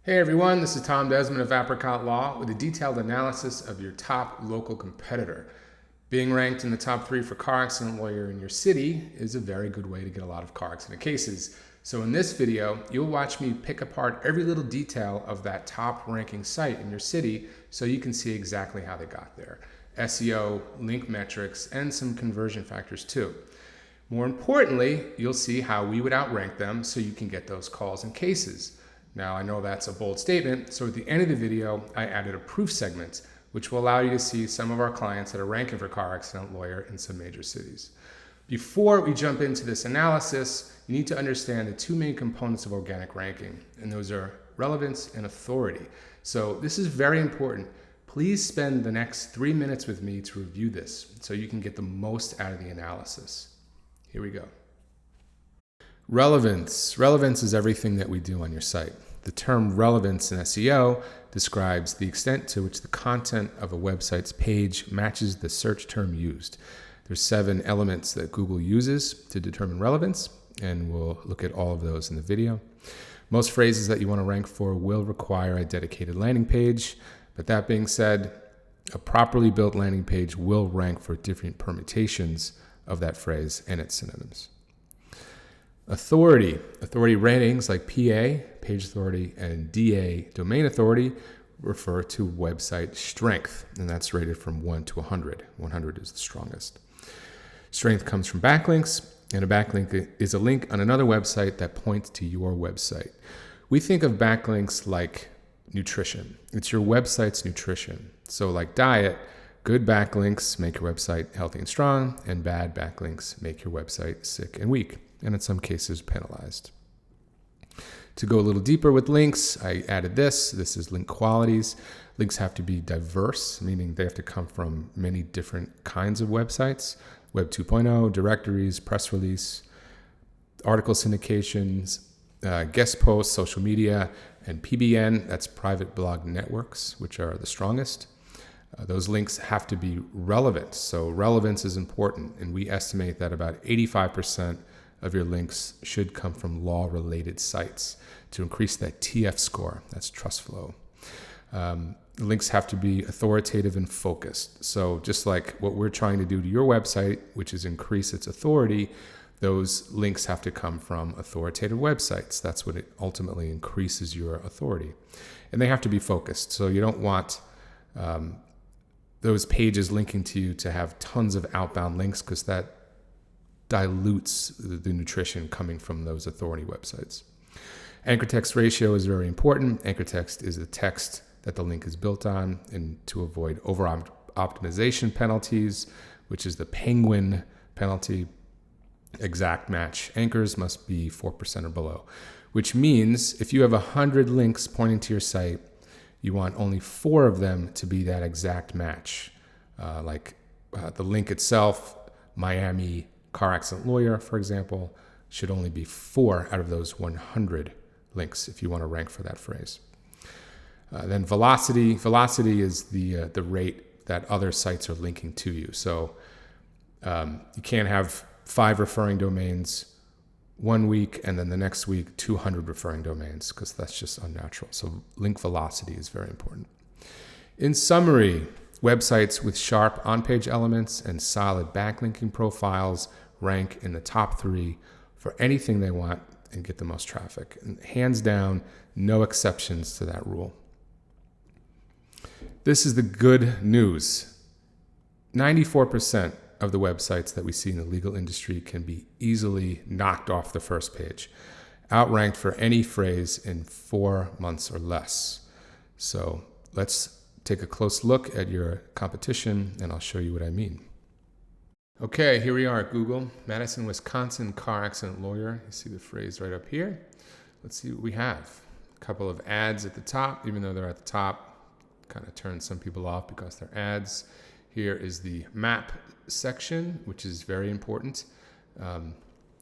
Hey everyone, this is Tom Desmond of Apricot Law with a detailed analysis of your top local competitor. Being ranked in the top 3 for car accident lawyer in your city is a very good way to get a lot of car accident cases. So in this video, you'll watch me pick apart every little detail of that top ranking site in your city so you can see exactly how they got there. SEO, link metrics, and some conversion factors too. More importantly, you'll see how we would outrank them so you can get those calls and cases. Now, I know that's a bold statement, so at the end of the video, I added a proof segment, which will allow you to see some of our clients that are ranking for car accident lawyer in some major cities. Before we jump into this analysis, you need to understand the two main components of organic ranking, and those are relevance and authority. So this is very important. Please spend the next 3 minutes with me to review this so you can get the most out of the analysis. Here we go. Relevance. Relevance is everything that we do on your site. The term relevance in SEO describes the extent to which the content of a website's page matches the search term used. There's 7 elements that Google uses to determine relevance, and we'll look at all of those in the video. Most phrases that you want to rank for will require a dedicated landing page, but that being said, a properly built landing page will rank for different permutations of that phrase and its synonyms. Authority. Authority ratings like PA, page authority, and DA, domain authority, refer to website strength, and that's rated from 1 to 100. 100 is the strongest. Strength comes from backlinks, and a backlink is a link on another website that points to your website. We think of backlinks like nutrition. It's your website's nutrition. So like diet, good backlinks make your website healthy and strong, and bad backlinks make your website sick and weak, and in some cases penalized. To go a little deeper with links, I added this. This is link qualities. Links have to be diverse, meaning they have to come from many different kinds of websites. Web 2.0, directories, press release, article syndications, guest posts, social media, and PBN, that's private blog networks, which are the strongest. Those links have to be relevant. So relevance is important, and we estimate that about 85% of your links should come from law-related sites to increase that TF score. That's trust flow. Links have to be authoritative and focused. So just like what we're trying to do to your website, which is increase its authority, those links have to come from authoritative websites. That's what it ultimately increases your authority. And they have to be focused. So you don't want those pages linking to you to have tons of outbound links, because that dilutes the nutrition coming from those authority websites. Anchor text ratio is very important. Anchor text is the text that the link is built on, and to avoid over optimization penalties, which is the penguin penalty, exact match anchors must be 4% or below, which means if you have 100 links pointing to your site, you want only 4 of them to be that exact match. The link itself, Miami car accident lawyer, for example, should only be 4 out of those 100 links if you want to rank for that phrase. Then velocity. Velocity is the rate that other sites are linking to you. So you can't have 5 referring domains one week and then the next week 200 referring domains, because that's just unnatural. So link velocity is very important. In summary, websites with sharp on-page elements and solid backlinking profiles rank in the top 3 for anything they want and get the most traffic. And hands down, no exceptions to that rule. This is the good news. 94% of the websites that we see in the legal industry can be easily knocked off the first page, outranked for any phrase in 4 months or less. So let's take a close look at your competition, and I'll show you what I mean. Okay, here we are at Google, Madison, Wisconsin car accident lawyer. You see the phrase right up here. Let's see what we have. A couple of ads at the top, even though they're at the top, kind of turns some people off because they're ads. Here is the map section, which is very important. And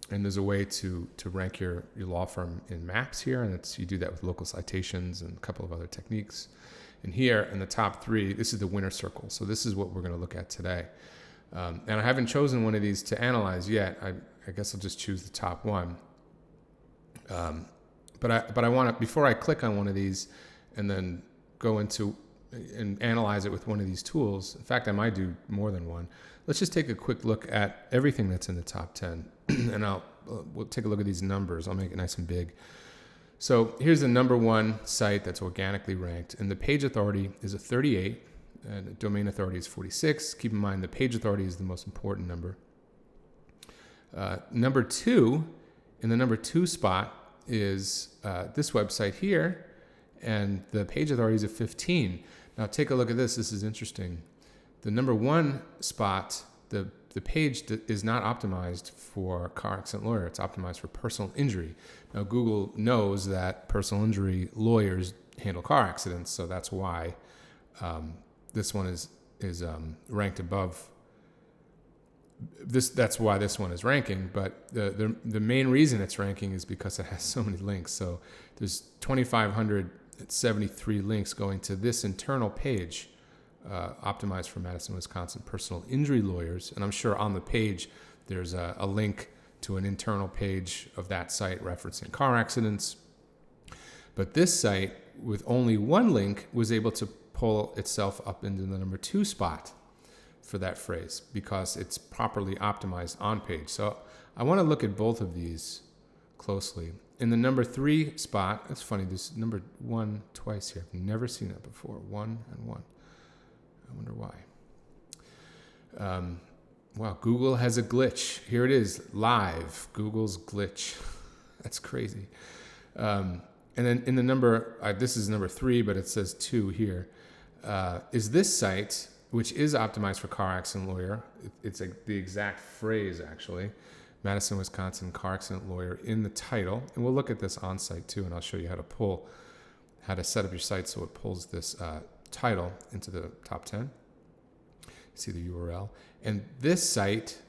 there's a way to rank your law firm in maps here, and you do that with local citations and a couple of other techniques. And here in the top 3, this is the winner circle. So this is what we're going to look at today. And I haven't chosen one of these to analyze yet. I guess I'll just choose the top one. But I want to, before I click on one of these and then go into and analyze it with one of these tools. In fact, I might do more than one. Let's just take a quick look at everything that's in the top 10, and we'll take a look at these numbers. I'll make it nice and big. So here's the number one site that's organically ranked, and the page authority is a 38, and the domain authority is 46. Keep in mind the page authority is the most important number. Number two, in the number two spot is this website here, and the page authority is a 15. Now take a look at this. This is interesting. The number one spot, the page is not optimized for car accident lawyer. It's optimized for personal injury. Now Google knows that personal injury lawyers handle car accidents, so that's why this one is ranked above. That's why this one is ranking. But the main reason it's ranking is because it has so many links. So there's 2,573 links going to this internal page. Optimized for Madison, Wisconsin personal injury lawyers. And I'm sure on the page there's a link to an internal page of that site referencing car accidents. But this site, with only one link, was able to pull itself up into the number two spot for that phrase because it's properly optimized on page. So I want to look at both of these closely. In the number three spot, it's funny, there's number one twice here. I've never seen that before. 1 and 1. I wonder why. Wow, Google has a glitch. Here it is, live. Google's glitch. That's crazy. And then in the number, this is number 3, but it says 2 here. Is this site, which is optimized for car accident lawyer. It's the exact phrase, actually. Madison, Wisconsin car accident lawyer in the title. And we'll look at this on site too, and I'll show you how to set up your site so it pulls this title into the top 10. See the URL. And this site,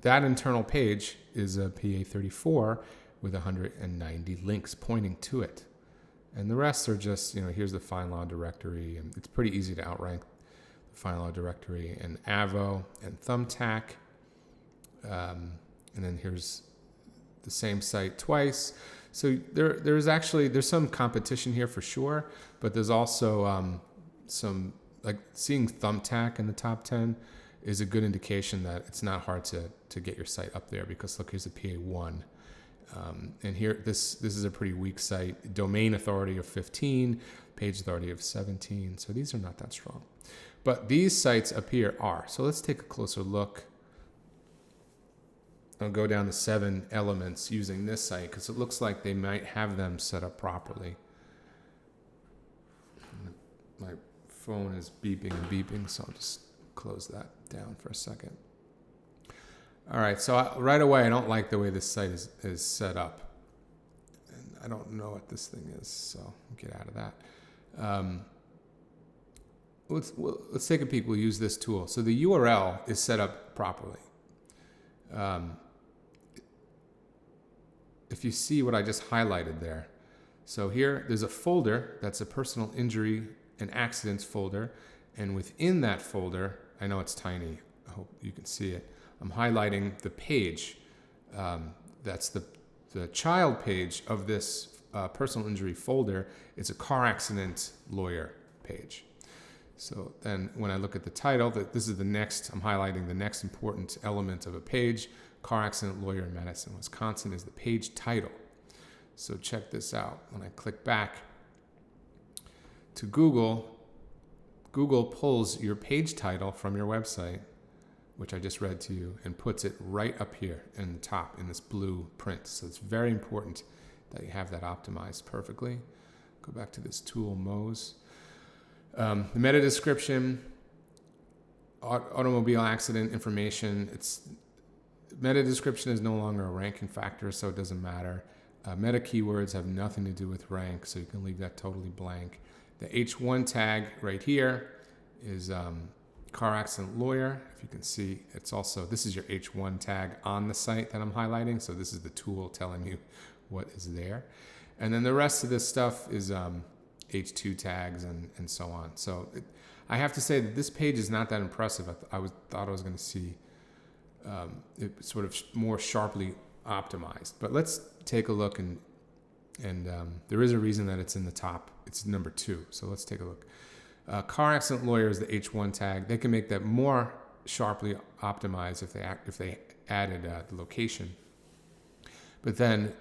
that internal page is a PA34 with 190 links pointing to it. And the rest are just, here's the FindLaw directory, and it's pretty easy to outrank the FindLaw directory and Avo and Thumbtack. And then here's the same site twice. So there's some competition here for sure, but there's also some, like seeing Thumbtack in the top 10 is a good indication that it's not hard to get your site up there, because look, here's a PA1. And here, this is a pretty weak site. Domain authority of 15, page authority of 17. So these are not that strong. But these sites up here are. So let's take a closer look. I'll go down to 7 elements using this site because it looks like they might have them set up properly. My phone is beeping and beeping, so I'll just close that down for a second. All right, so right away, I don't like the way this site is set up. And I don't know what this thing is, so I'll get out of that. Let's take a peek. We'll use this tool. So the URL is set up properly. If you see what I just highlighted there. So here, there's a folder that's a personal injury and accidents folder. And within that folder, I know it's tiny. I hope you can see it. I'm highlighting the page. That's the child page of this personal injury folder. It's a car accident lawyer page. So then when I look at the title, this is I'm highlighting the next important element of a page. Car accident lawyer in Madison, Wisconsin is the page title. So check this out. When I click back to Google pulls your page title from your website, which I just read to you, and puts it right up here in the top in this blue print. So it's very important that you have that optimized perfectly. Go back to this tool, Moz. The meta description, automobile accident information. Meta description is no longer a ranking factor, so it doesn't matter. Meta keywords have nothing to do with rank, so you can leave that totally blank. The H1 tag right here is car accident lawyer. If you can see, this is your H1 tag on the site that I'm highlighting. So this is the tool telling you what is there. And then the rest of this stuff is H2 tags and so on. So I have to say that this page is not that impressive. I thought I was going to see it sort of more sharply optimized. But let's take a look and And there is a reason that it's in the top. It's number 2. So let's take a look. Car accident lawyer is the H1 tag. They can make that more sharply optimized if they added the location. But then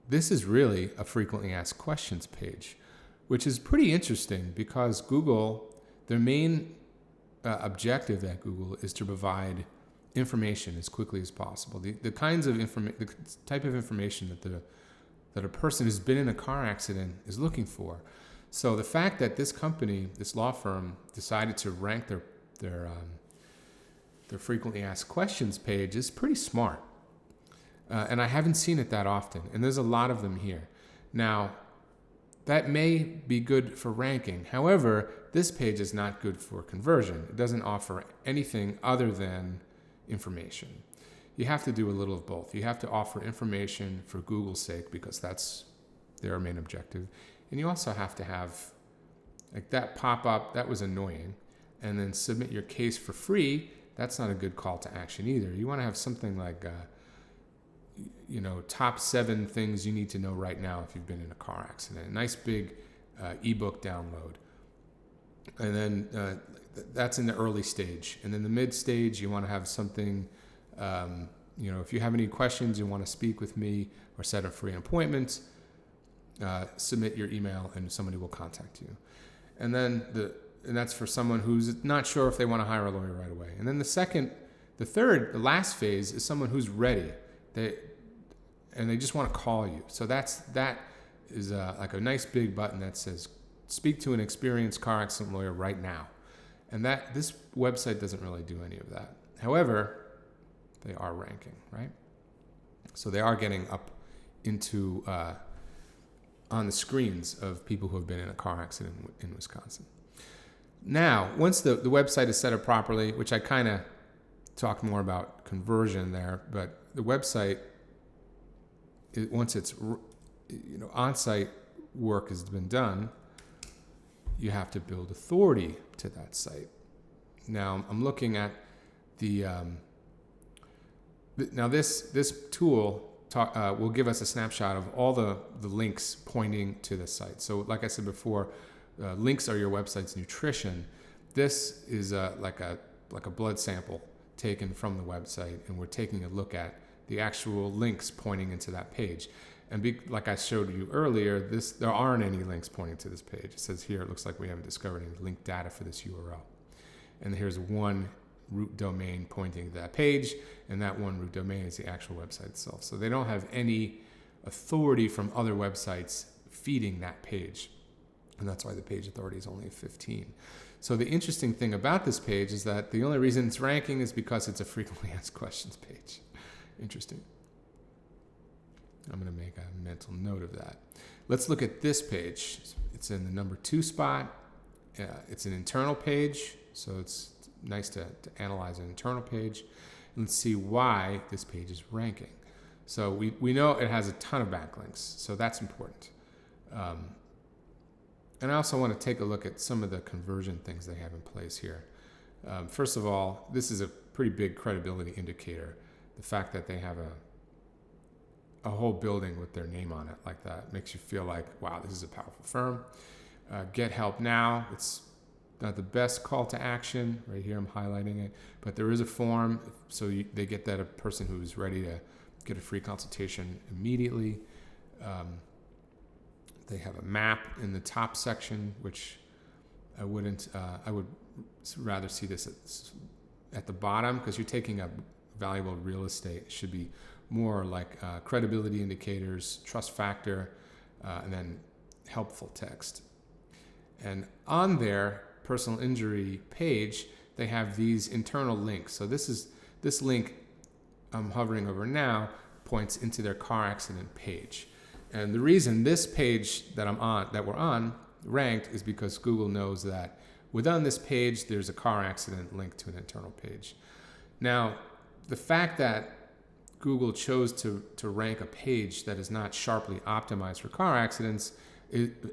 this is really a frequently asked questions page, which is pretty interesting because Google, their main objective at Google is to provide information as quickly as possible. The kinds of the type of information that a person who's been in a car accident is looking for. So the fact that this company, this law firm, decided to rank their frequently asked questions page is pretty smart. And I haven't seen it that often. And there's a lot of them here. Now, that may be good for ranking. However, this page is not good for conversion. It doesn't offer anything other than information. You have to do a little of both. You have to offer information for Google's sake because that's their main objective. And you also have to have, like that pop-up, that was annoying. And then submit your case for free. That's not a good call to action either. You want to have something like, top 7 things you need to know right now if you've been in a car accident. A nice big ebook download. And then that's in the early stage. And then the mid stage, you want to have something, if you have any questions, you want to speak with me or set up free appointments, submit your email and somebody will contact you. And then and that's for someone who's not sure if they want to hire a lawyer right away. And then the last phase is someone who's ready. And they just want to call you. So that is like a nice big button that says, speak to an experienced car accident lawyer right now. And this website doesn't really do any of that. However, they are ranking, right? So they are getting up into on the screens of people who have been in a car accident in Wisconsin. Now, once the website is set up properly, which I kind of talked more about conversion there, but the website, once it's on-site work has been done, you have to build authority to that site. Now I'm looking at this tool will give us a snapshot of all the links pointing to the site. So like I said before, links are your website's nutrition. This is like a blood sample taken from the website, and we're taking a look at the actual links pointing into that page. And like I showed you earlier, there aren't any links pointing to this page. It says here, it looks like we haven't discovered any link data for this URL. And here's one root domain pointing to that page, and that one root domain is the actual website itself. So they don't have any authority from other websites feeding that page. And that's why the page authority is only 15. So the interesting thing about this page is that the only reason it's ranking is because it's a frequently asked questions page. Interesting. I'm going to make a mental note of that. Let's look at this page. It's in the number 2 spot. It's an internal page, so it's nice to analyze an internal page. Let's see why this page is ranking. So we know it has a ton of backlinks, so that's important. And I also want to take a look at some of the conversion things they have in place here. First of all, this is a pretty big credibility indicator. The fact that they have a whole building with their name on it like that makes you feel like, wow, this is a powerful firm. Get help now. It's not the best call to action. Right here, I'm highlighting it. But there is a form, so they get that a person who's ready to get a free consultation immediately. They have a map in the top section, which I would rather see this at the bottom, because you're taking up valuable real estate. It should be more like credibility indicators, trust factor, and then helpful text. And on their personal injury page, they have these internal links. So this link I'm hovering over now points into their car accident page. And the reason this page that we're on ranked is because Google knows that within this page, there's a car accident linked to an internal page. Now, the fact that Google chose to rank a page that is not sharply optimized for car accidents,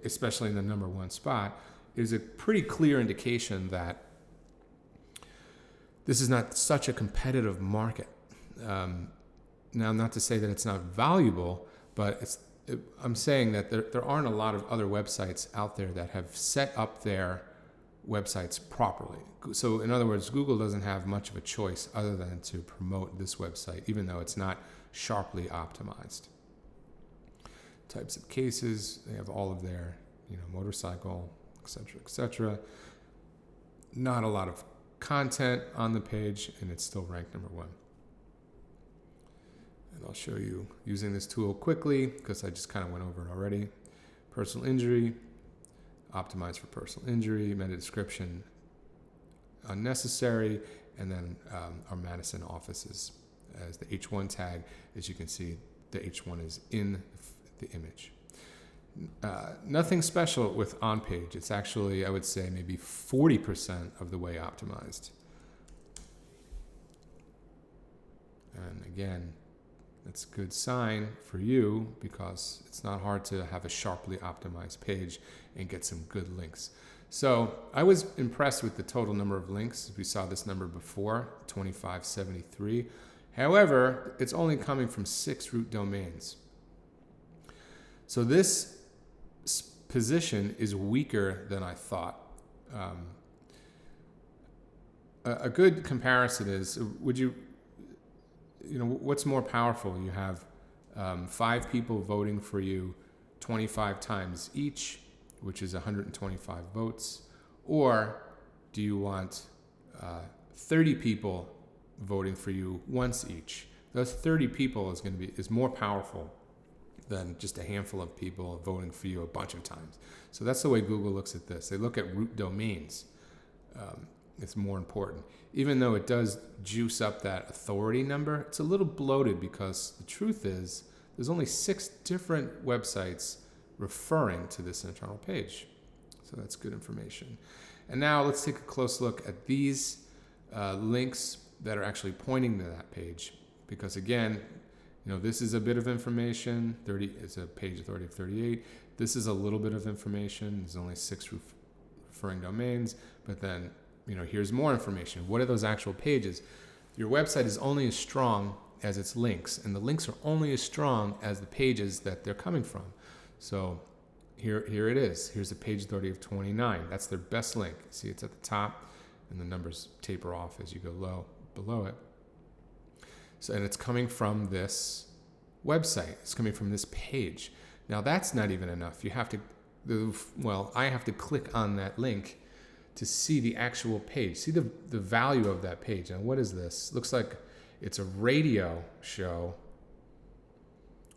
especially in the number 1 spot, is a pretty clear indication that this is not such a competitive market. Now, not to say that it's not valuable, but I'm saying that there aren't a lot of other websites out there that have set up their websites properly. So in other words, Google doesn't have much of a choice other than to promote this website, even though it's not sharply optimized. Types of cases, they have all of their, motorcycle, etc. Not a lot of content on the page, and it's still ranked number 1. And I'll show you using this tool quickly because I just kind of went over it already. Personal injury, optimized for personal injury, meta description, unnecessary, and then our Madison offices as the H1 tag. As you can see, the H1 is in the image. Nothing special with on page. It's actually, I would say, maybe 40% of the way optimized. And again, that's a good sign for you because it's not hard to have a sharply optimized page and get some good links. So I was impressed with the total number of links. We saw this number before, 2573. However, it's only coming from 6 root domains. So this position is weaker than I thought. A good comparison is, what's more powerful? You have 5 people voting for you 25 times each, which is 125 votes, or do you want 30 people voting for you once each? Those 30 people is more powerful than just a handful of people voting for you a bunch of times. So that's the way Google looks at this. They look at root domains. It's more important. Even though it does juice up that authority number, it's a little bloated because the truth is there's only 6 different websites referring to this internal page. So that's good information. And now let's take a close look at these links that are actually pointing to that page. Because again, this is a bit of information. It's a page authority of 38. This is a little bit of information. There's only 6 referring domains. But then, here's more information. What are those actual pages? Your website is only as strong as its links. And the links are only as strong as the pages that they're coming from. So here it is. Here's a page authority of 29. That's their best link. See, it's at the top, and the numbers taper off as you go below it. So, and it's coming from this website. It's coming from this page. Now, that's not even enough. I have to click on that link to see the actual page, see the value of that page. And what is this? Looks like it's a radio show,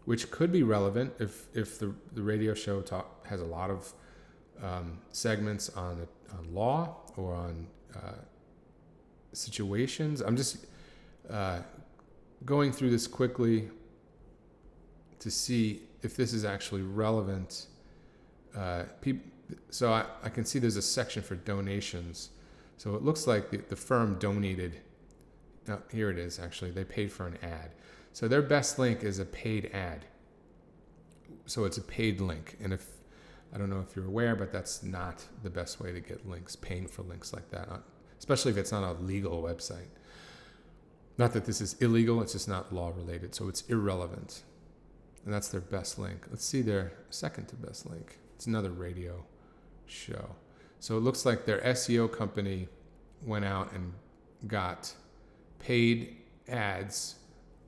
which could be relevant if the radio show has a lot of segments on law or on situations. I'm just going through this quickly to see if this is actually relevant. So I can see there's a section for donations. So it looks like the firm donated. Now, here it is, actually. They paid for an ad. So their best link is a paid ad. So it's a paid link. And I don't know if you're aware, but that's not the best way to get links, paying for links like that, especially if it's not a legal website. Not that this is illegal, it's just not law related, so it's irrelevant. And that's their best link. Let's see their second to best link. It's another radio show. So it looks like their SEO company went out and got paid ads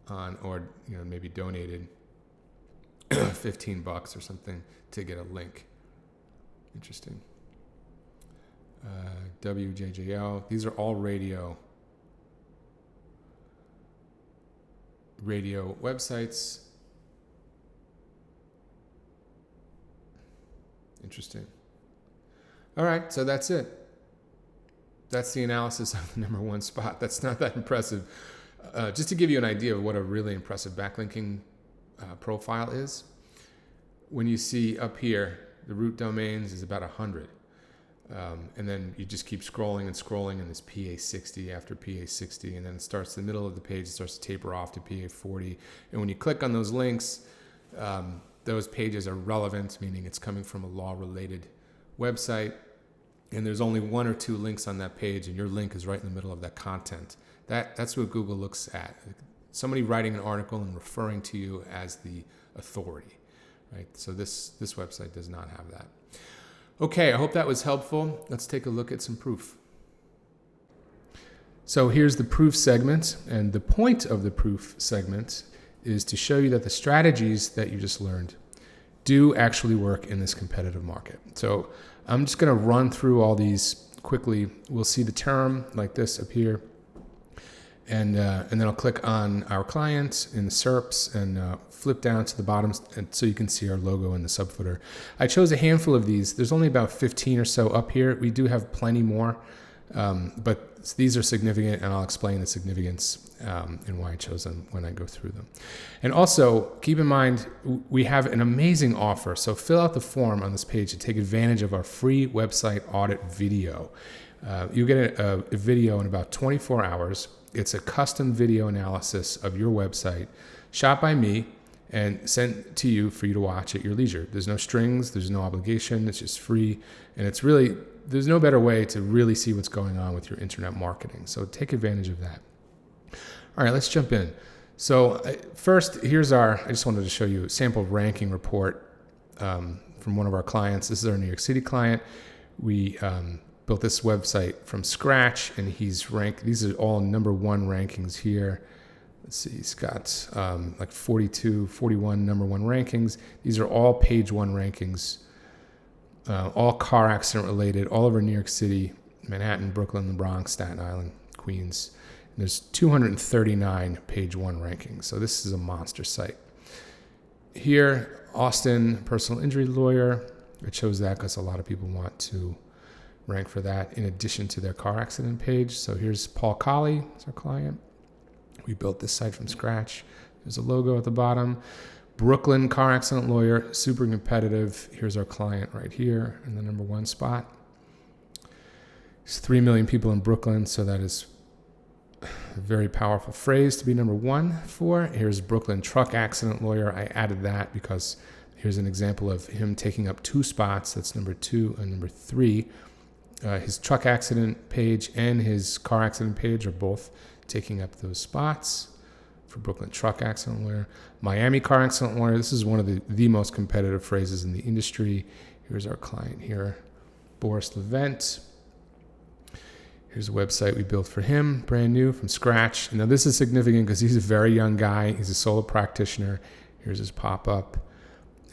on, or maybe donated $15 or something to get a link. Interesting. WJJL. These are all radio websites. Interesting. All right, so that's it. That's the analysis of the number 1 spot. That's not that impressive. Just to give you an idea of what a really impressive backlinking profile is, when you see up here, the root domains is about 100. And then you just keep scrolling, and there's PA60 after PA60, and then it starts the middle of the page, it starts to taper off to PA40. And when you click on those links, those pages are relevant, meaning it's coming from a law-related website, and there's only 1 or 2 links on that page, and your link is right in the middle of that content. That's what Google looks at. Somebody writing an article and referring to you as the authority. right? So this website does not have that. Okay, I hope that was helpful. Let's take a look at some proof. So here's the proof segment, and the point of the proof segment is to show you that the strategies that you just learned do actually work in this competitive market. So I'm just going to run through all these quickly. We'll see the term like this up here, and then I'll click on our client in the SERPs and flip down to the bottom, and so you can see our logo in the subfooter. I chose a handful of these. There's only about 15 or so up here. We do have plenty more, but these are significant, and I'll explain the significance and why I chose them when I go through them. And also, keep in mind, we have an amazing offer. So fill out the form on this page to take advantage of our free website audit video. You get a video in about 24 hours. It's a custom video analysis of your website, shot by me, and sent to you for you to watch at your leisure. There's no strings, there's no obligation, it's just free, and it's really, there's no better way to really see what's going on with your internet marketing. So take advantage of that. All right, let's jump in. So first, I just wanted to show you a sample ranking report from one of our clients. This is our New York City client. We built this website from scratch, and he's ranked, these are all #1 rankings here. Let's see, he's got like 42, 41 #1 rankings. These are all page 1 rankings, all car accident related, all over New York City, Manhattan, Brooklyn, the Bronx, Staten Island, Queens. And there's 239 page 1 rankings. So this is a monster site. Here, Austin, personal injury lawyer. I chose that because a lot of people want to rank for that in addition to their car accident page. So here's Paul Colley, it's our client. We built this site from scratch. There's a logo at the bottom. Brooklyn car accident lawyer, super competitive. Here's our client right here in the #1 spot. There's 3 million people in Brooklyn, so that is a very powerful phrase to be #1 for. Here's Brooklyn truck accident lawyer. I added that because here's an example of him taking up 2 spots. That's #2 and #3. His truck accident page and his car accident page are both taking up those spots for Brooklyn truck accident lawyer. Miami car accident lawyer. This is one of the most competitive phrases in the industry. Here's our client here, Boris Levent. Here's a website we built for him, brand new from scratch. Now this is significant because he's a very young guy. He's a solo practitioner. Here's his pop-up.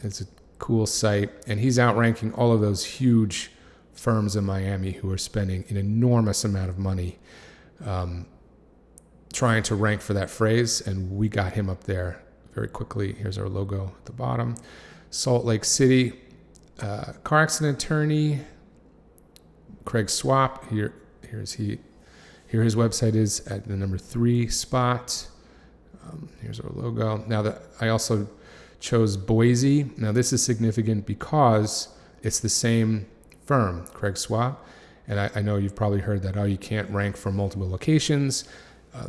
It's a cool site. And he's outranking all of those huge firms in Miami who are spending an enormous amount of money trying to rank for that phrase, and we got him up there very quickly. Here's our logo at the bottom. Salt Lake City car accident attorney, Craig Swap. Here his website is at the #3 spot. Here's our logo. Now I also chose Boise. Now this is significant because it's the same firm, Craig Swap. And I know you've probably heard that, you can't rank for multiple locations.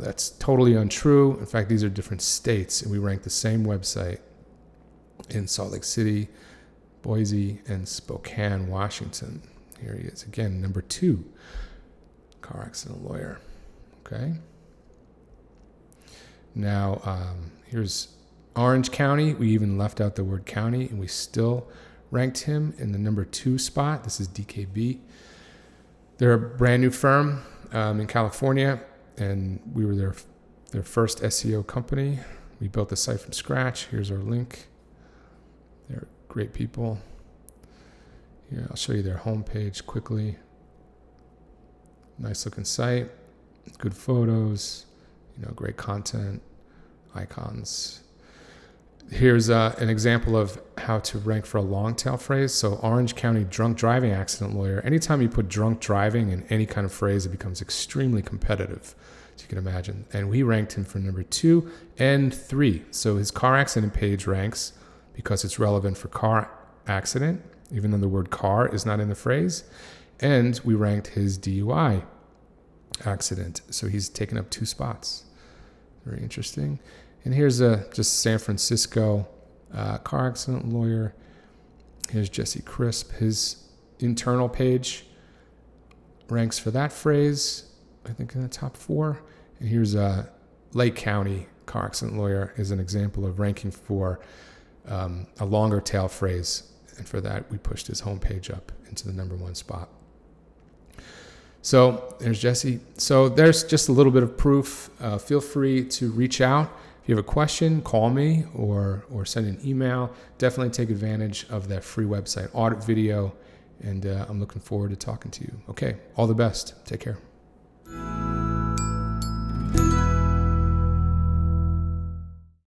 That's totally untrue. In fact, these are different states, and we rank the same website in Salt Lake City, Boise, and Spokane, Washington. Here he is again, #2, car accident lawyer. Okay. Now, here's Orange County. We even left out the word county, and we still ranked him in the #2 spot. This is DKB. They're a brand new firm in California, and we were their first SEO company. We built the site from scratch. Here's our link. They're great people. Here, I'll show you their homepage quickly. Nice looking site, good photos, great content, icons. Here's an example of how to rank for a long tail phrase. So Orange County drunk driving accident lawyer. Anytime you put drunk driving in any kind of phrase, it becomes extremely competitive, as you can imagine. And we ranked him for #2 and 3. So his car accident page ranks because it's relevant for car accident, even though the word car is not in the phrase. And we ranked his DUI accident. So he's taken up 2 spots. Very interesting. And here's just San Francisco car accident lawyer. Here's Jesse Crisp. His internal page ranks for that phrase, I think in the top 4. And here's Lake County car accident lawyer is an example of ranking for a longer tail phrase. And for that, we pushed his homepage up into the #1 spot. So there's Jesse. So there's just a little bit of proof. Feel free to reach out. If you have a question, call me or send an email. Definitely take advantage of that free website audit video. And I'm looking forward to talking to you. Okay, all the best. Take care.